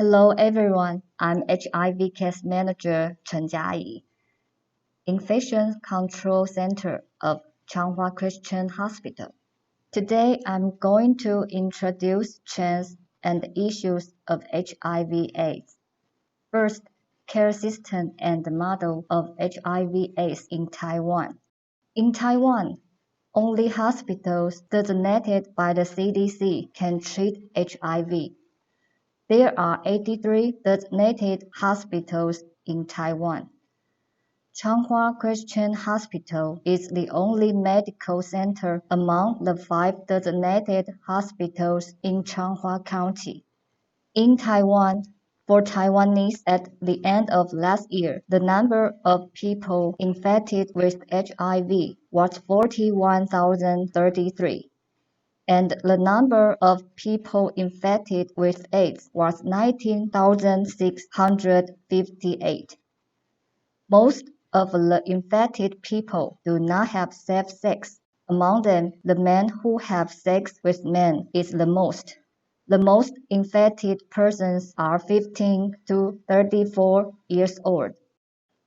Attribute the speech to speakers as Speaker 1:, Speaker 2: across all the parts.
Speaker 1: Hello everyone, I'm HIV Case Manager Cheng, Infection Control Center of Changhua Christian Hospital. Today I'm going to introduce trends and issues of HIV/AIDS. First, care system and model of HIV/AIDS in Taiwan. In Taiwan, only hospitals designated by the CDC can treat HIV. There are 83 designated hospitals in Taiwan. Changhua Christian Hospital is the only medical center among the 5 designated hospitals in Changhua County. In Taiwan, for Taiwanese at the end of last year, the number of people infected with HIV was 41,033. And the number of people infected with AIDS was 19,658. Most of the infected people do not have safe sex. Among them, the men who have sex with men is the most. The most infected persons are 15 to 34 years old.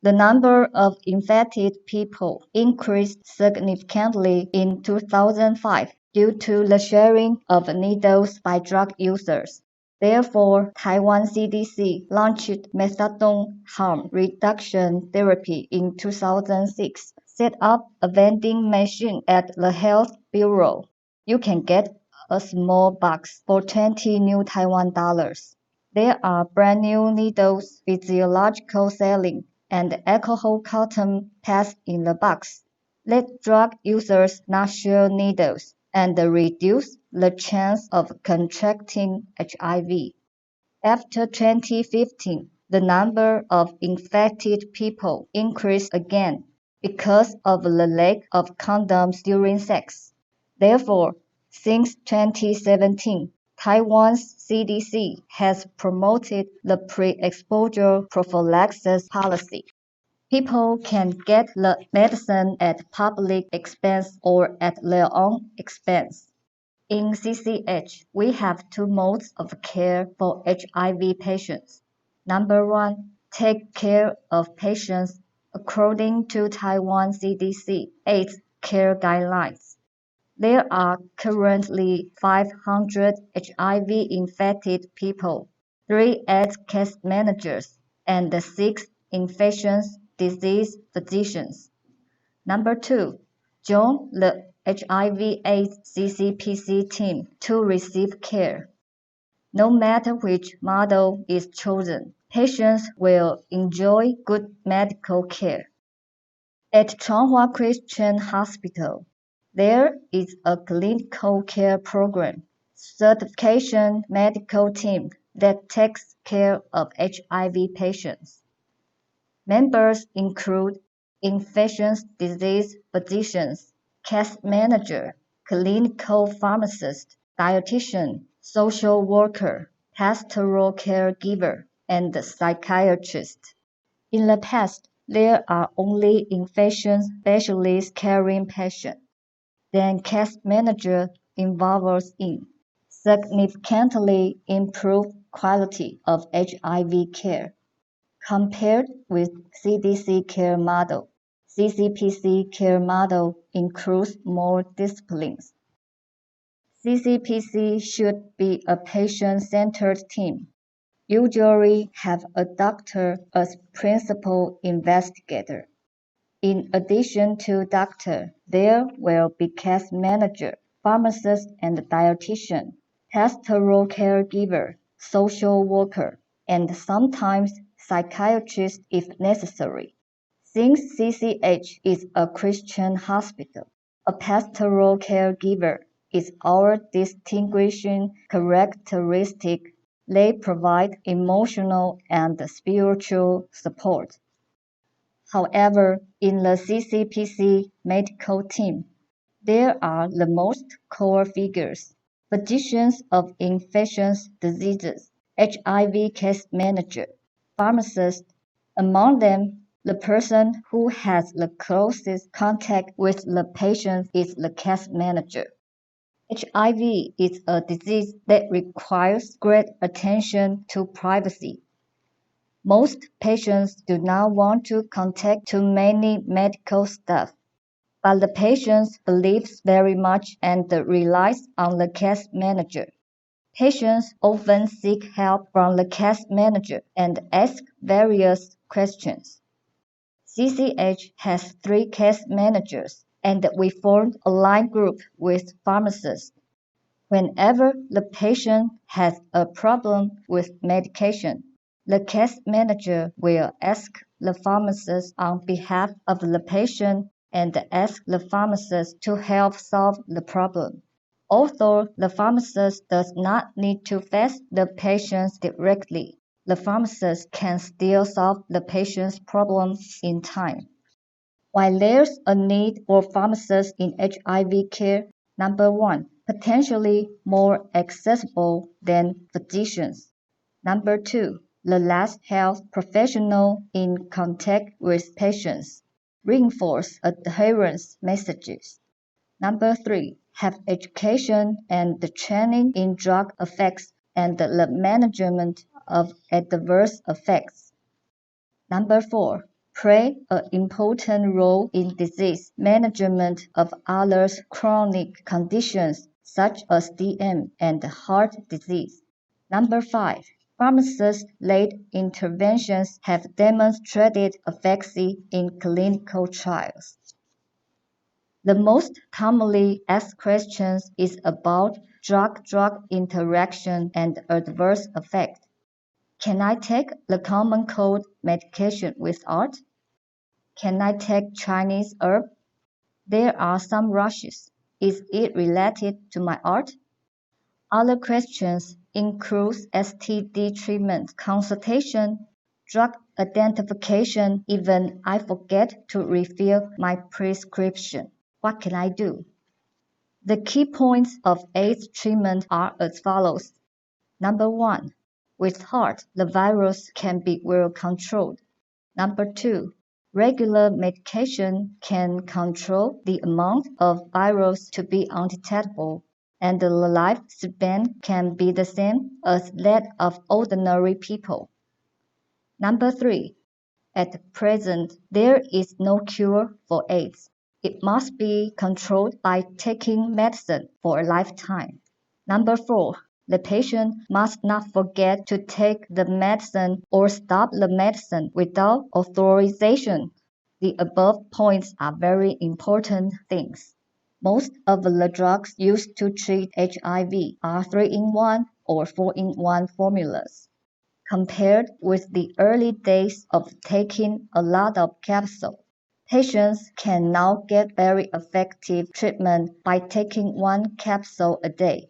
Speaker 1: The number of infected people increased significantly in 2005 due to the sharing of needles by drug users. Therefore, Taiwan CDC launched methadone harm reduction therapy in 2006, set up a vending machine at the Health Bureau. You can get a small box for 20 new Taiwan dollars. There are brand new needles, physiological saline, and alcohol cotton pads in the box. Let drug users not share needles and reduce the chance of contracting HIV. After 2015, the number of infected people increased again because of the lack of condoms during sex. Therefore, since 2017, Taiwan's CDC has promoted the pre-exposure prophylaxis policy. People can get the medicine at public expense or at their own expense. In CCH, we have 2 modes of care for HIV patients. Number 1, take care of patients according to Taiwan CDC AIDS care guidelines. There are currently 500 HIV-infected people, 3 AIDS case managers, and 6 infectious disease physicians. Number 2, join the HIV/AIDS CCPC team to receive care. No matter which model is chosen, patients will enjoy good medical care. At Changhua Christian Hospital, there is a clinical care program, certification medical team that takes care of HIV patients. Members include infectious disease physicians, case manager, clinical pharmacist, dietitian, social worker, pastoral caregiver, and psychiatrist. In the past, there are only infection specialists caring patients. Then case manager involves in significantly improved quality of HIV care. Compared with CDC care model, CCPC care model includes more disciplines. CCPC should be a patient-centered team, usually have a doctor as principal investigator. In addition to doctor, there will be case manager, pharmacist and dietitian, pastoral caregiver, social worker, and sometimes psychiatrist if necessary. Since CCH is a Christian hospital, a pastoral caregiver is our distinguishing characteristic. They provide emotional and spiritual support. However, in the CCPC medical team, there are the most core figures, physicians of infectious diseases, HIV case manager, pharmacist, among them, the person who has the closest contact with the patient is the case manager. HIV is a disease that requires great attention to privacy. Most patients do not want to contact too many medical staff, but the patient believes very much and relies on the case manager. Patients often seek help from the case manager and ask various questions. CCH has 3 case managers, and we formed a line group with pharmacists. Whenever the patient has a problem with medication, the case manager will ask the pharmacist on behalf of the patient and ask the pharmacist to help solve the problem. Although the pharmacist does not need to face the patient directly, the pharmacist can still solve the patient's problem in time. While there's a need for pharmacists in HIV care, number 1, potentially more accessible than physicians. Number 2, the last health professional in contact with patients. Reinforce adherence messages. Number 3, have education and the training in drug effects and the management of adverse effects. Number 4, play an important role in disease management of other chronic conditions such as DM and heart disease. Number 5, pharmacist-led interventions have demonstrated efficacy in clinical trials. The most commonly asked questions is about drug-drug interaction and adverse effects. Can I take the common cold medication with ART? Can I take Chinese herb? There are some rushes. Is it related to my ART? Other questions include STD treatment consultation, drug identification, even I forget to refill my prescription. What can I do? The key points of AIDS treatment are as follows. Number 1. With HAART, the virus can be well controlled. Number 2. Regular medication can control the amount of virus to be undetectable, and the lifespan can be the same as that of ordinary people. Number 3. At present, there is no cure for AIDS. It must be controlled by taking medicine for a lifetime. Number 4. The patient must not forget to take the medicine or stop the medicine without authorization. The above points are very important things. Most of the drugs used to treat HIV are 3-in-1 or 4-in-1 formulas. Compared with the early days of taking a lot of capsules, patients can now get very effective treatment by taking 1 capsule a day.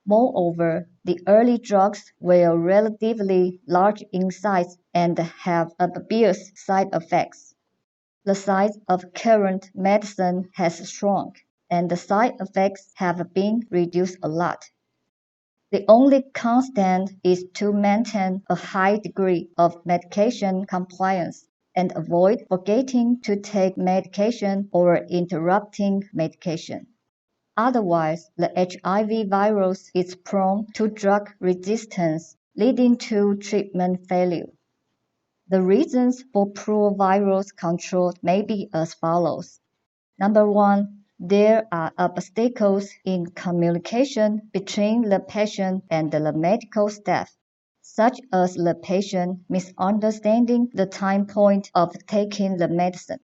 Speaker 1: Moreover, the early drugs were relatively large in size and have obvious side effects. The size of current medicine has shrunk, and the side effects have been reduced a lot. The only constant is to maintain a high degree of medication compliance and avoid forgetting to take medication or interrupting medication. Otherwise, the HIV virus is prone to drug resistance, leading to treatment failure. The reasons for poor virus control may be as follows. Number 1, there are obstacles in communication between the patient and the medical staff, such as the patient misunderstanding the time point of taking the medicine,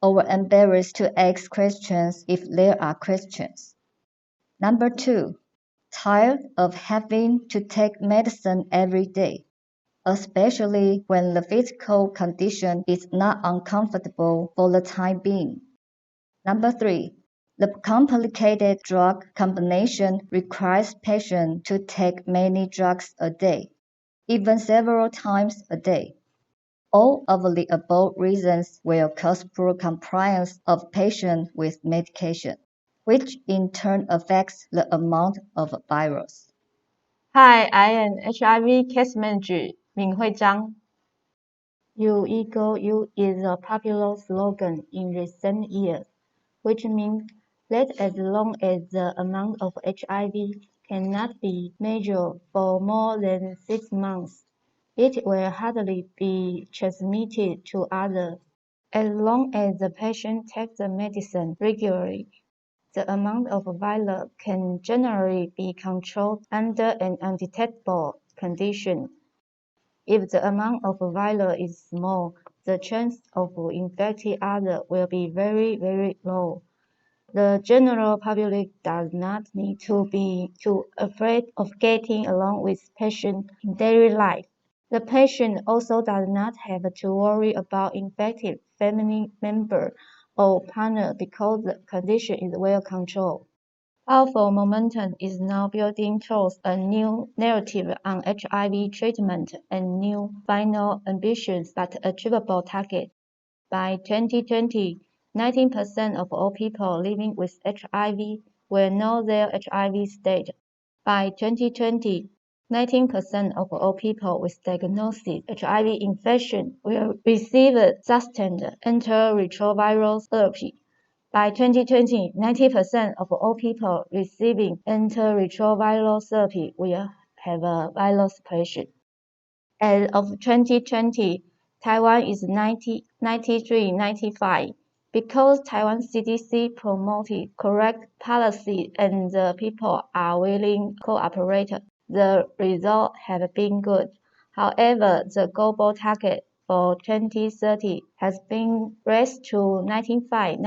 Speaker 1: or embarrassed to ask questions if there are questions. Number 2, tired of having to take medicine every day, especially when the physical condition is not uncomfortable for the time being. Number 3, the complicated drug combination requires patients to take many drugs a day, even several times a day. All of the above reasons will cause poor compliance of patients with medication, which in turn affects the amount of virus.
Speaker 2: Hi, I am HIV case manager Min-Hui Chang. U equal U is a popular slogan in recent years, which means that as long as the amount of HIV cannot be measured for more than 6 months, it will hardly be transmitted to others. As long as the patient takes the medicine regularly, the amount of virus can generally be controlled under an undetectable condition. If the amount of virus is small, the chance of infecting others will be very, very low. The general public does not need to be too afraid of getting along with patient in daily life. The patient also does not have to worry about infected family member or partner because the condition is well controlled. Powerful momentum is now building towards a new narrative on HIV treatment and new final ambitious but achievable target. By 2020, 19% of all people living with HIV will know their HIV state. By 2020, 19% of all people with diagnosed HIV infection will receive sustained antiretroviral therapy. By 2020, 90% of all people receiving antiretroviral therapy will have a viral suppression. As of 2020, Taiwan is 93-95. Because Taiwan CDC promoted correct policy and the people are willing to cooperate, the results have been good. However, the global target for 2030 has been raised to 95.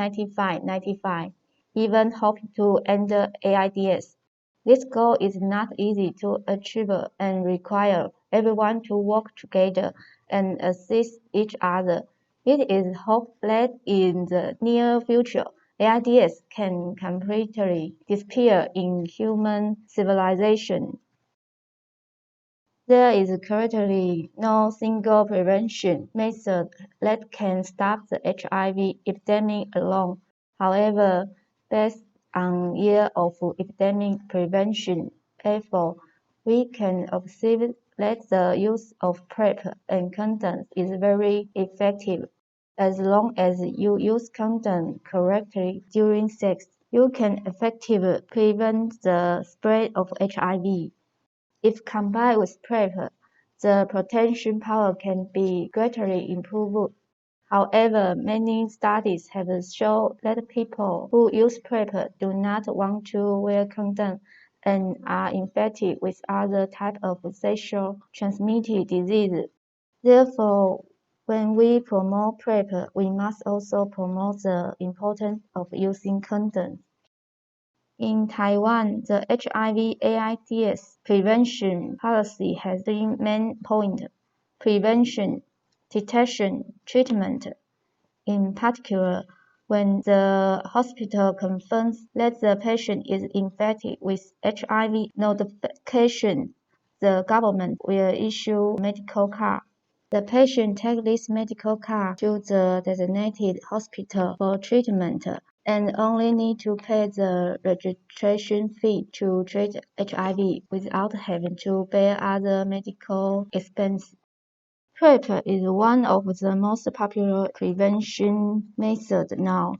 Speaker 2: Even hoping to end AIDS. This goal is not easy to achieve and requires everyone to work together and assist each other. It is hoped that in the near future, AIDS can completely disappear in human civilization. There is currently no single prevention method that can stop the HIV epidemic alone. However, based on years of epidemic prevention efforts, we can observe that the use of PrEP and condoms is very effective. As long as you use condoms correctly during sex, you can effectively prevent the spread of HIV. If combined with PrEP, the protection power can be greatly improved. However, many studies have shown that people who use PrEP do not want to wear condoms and are infected with other types of sexually transmitted diseases. Therefore, when we promote PrEP, we must also promote the importance of using condoms. In Taiwan, the HIV/AIDS prevention policy has three main points: prevention, detection, treatment. In particular, when the hospital confirms that the patient is infected with HIV notification, the government will issue a medical card. The patient takes this medical card to the designated hospital for treatment and only need to pay the registration fee to treat HIV without having to bear other medical expenses. PrEP is one of the most popular prevention methods now.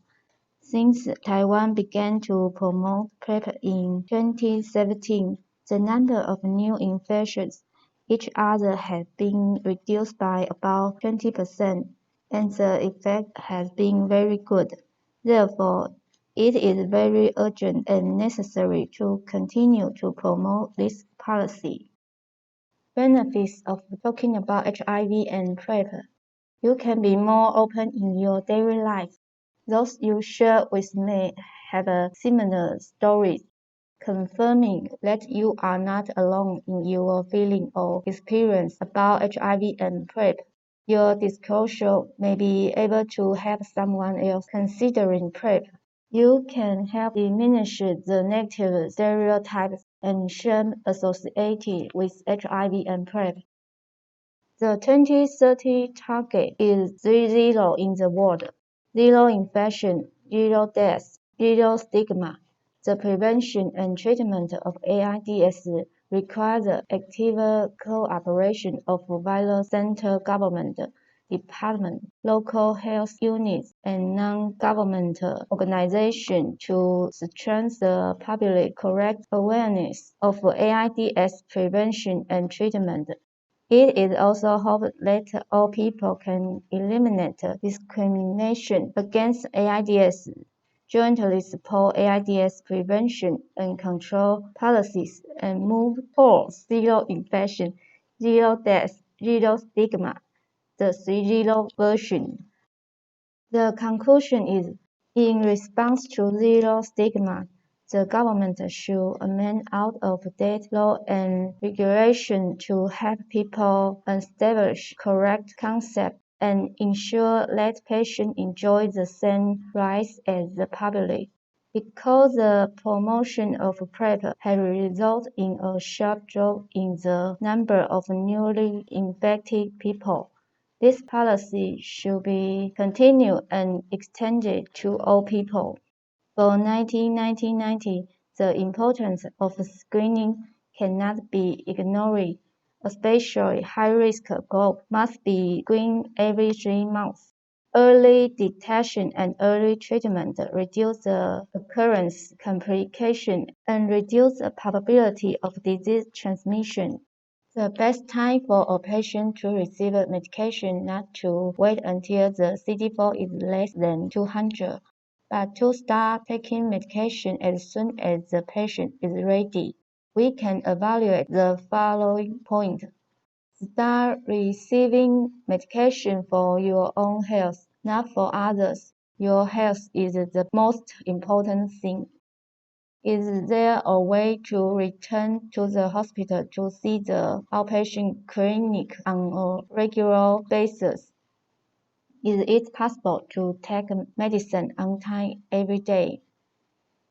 Speaker 2: Since Taiwan began to promote PrEP in 2017, the number of new infections each other has been reduced by about 20%, and the effect has been very good. Therefore, it is very urgent and necessary to continue to promote this policy. Benefits of talking about HIV and PrEP. You can be more open in your daily life. Those you share with may have a similar stories, confirming that you are not alone in your feeling or experience about HIV and PrEP. Your disclosure may be able to help someone else considering PrEP. You can help diminish the negative stereotypes and shame associated with HIV and PrEP. The 2030 target is 0 in the world: 0 infection, 0 deaths, 0 stigma. The prevention and treatment of AIDS requires the active cooperation of various central government, departments, local health units, and non-governmental organizations to strengthen the public correct awareness of AIDS prevention and treatment. It is also hoped that all people can eliminate discrimination against AIDS, jointly support AIDS prevention and control policies, and move towards zero infection, zero death, zero stigma, the zero version. The conclusion is, in response to zero stigma, the government should amend out-of-date law and regulation to help people establish correct concepts and ensure that patients enjoy the same rights as the public. Because the promotion of PrEP has resulted in a sharp drop in the number of newly infected people, this policy should be continued and extended to all people. For 1990, the importance of screening cannot be ignored, especially high-risk groups must be screened every 3 months. Early detection and early treatment reduce the occurrence, complication, and reduce the probability of disease transmission. The best time for a patient to receive medication not to wait until the CD4 is less than 200, but to start taking medication as soon as the patient is ready. We can evaluate the following points. Start receiving medication for your own health, not for others. Your health is the most important thing. Is there a way to return to the hospital to see the outpatient clinic on a regular basis? Is it possible to take medicine on time every day?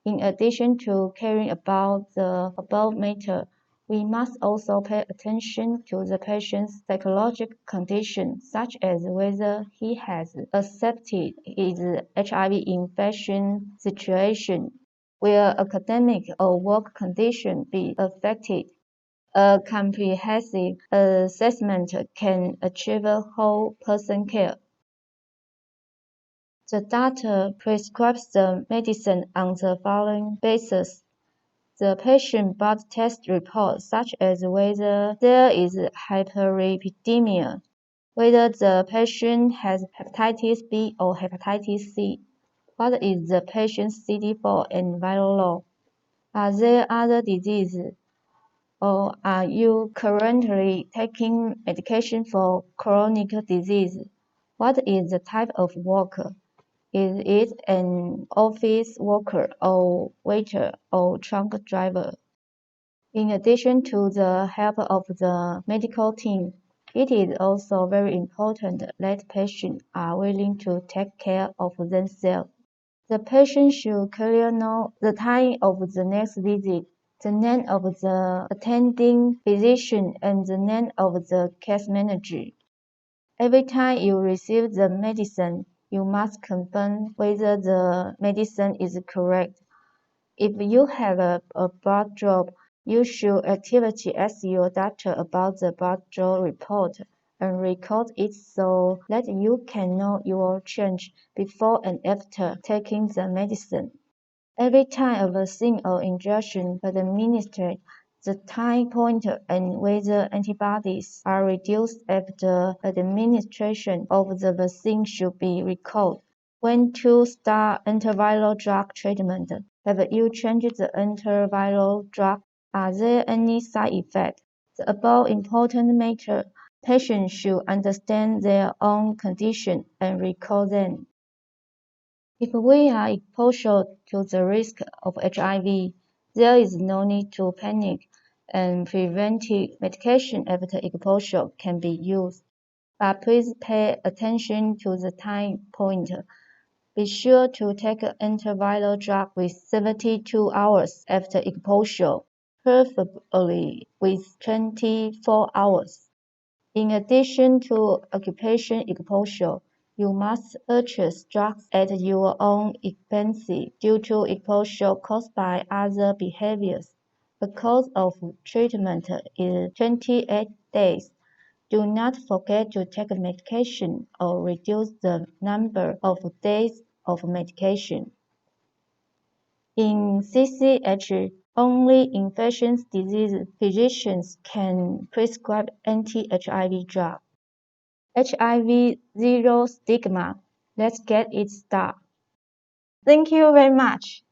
Speaker 2: In addition to caring about the above matter, we must also pay attention to the patient's psychological condition, such as whether he has accepted his HIV infection situation. Will academic or work condition be affected? A comprehensive assessment can achieve whole person care. The doctor prescribes the medicine on the following basis. The patient blood test report, such as whether there is hyperlipidemia, whether the patient has hepatitis B or hepatitis C, what is the patient's CD4 and viral load, are there other diseases, or are you currently taking medication for chronic disease? What is the type of worker? Is it an office worker or waiter or truck driver? In addition to the help of the medical team, it is also very important that patients are willing to take care of themselves. The patient should clearly know the time of the next visit, the name of the attending physician, and the name of the case manager. Every time you receive the medicine, you must confirm whether the medicine is correct. If you have a blood draw, you should actively ask your doctor about the blood draw report and record it so that you can know your change before and after taking the medicine. Every time a vaccine or injection is administered, the time point and whether antibodies are reduced after administration of the vaccine should be recorded. When to start antiviral drug treatment? Have you changed the antiviral drug? Are there any side effects? The above important matter, patients should understand their own condition and record them. If we are exposed to the risk of HIV, there is no need to panic, and preventive medication after exposure can be used. But please pay attention to the time point. Be sure to take an antiviral drug with 72 hours after exposure, preferably with 24 hours. In addition to occupation exposure, you must purchase drugs at your own expense due to exposure caused by other behaviors. The course of treatment is 28 days. Do not forget to take medication or reduce the number of days of medication. In CCH, only infectious disease physicians can prescribe anti-HIV drugs. HIV Zero Stigma. Let's get it started. Thank you very much.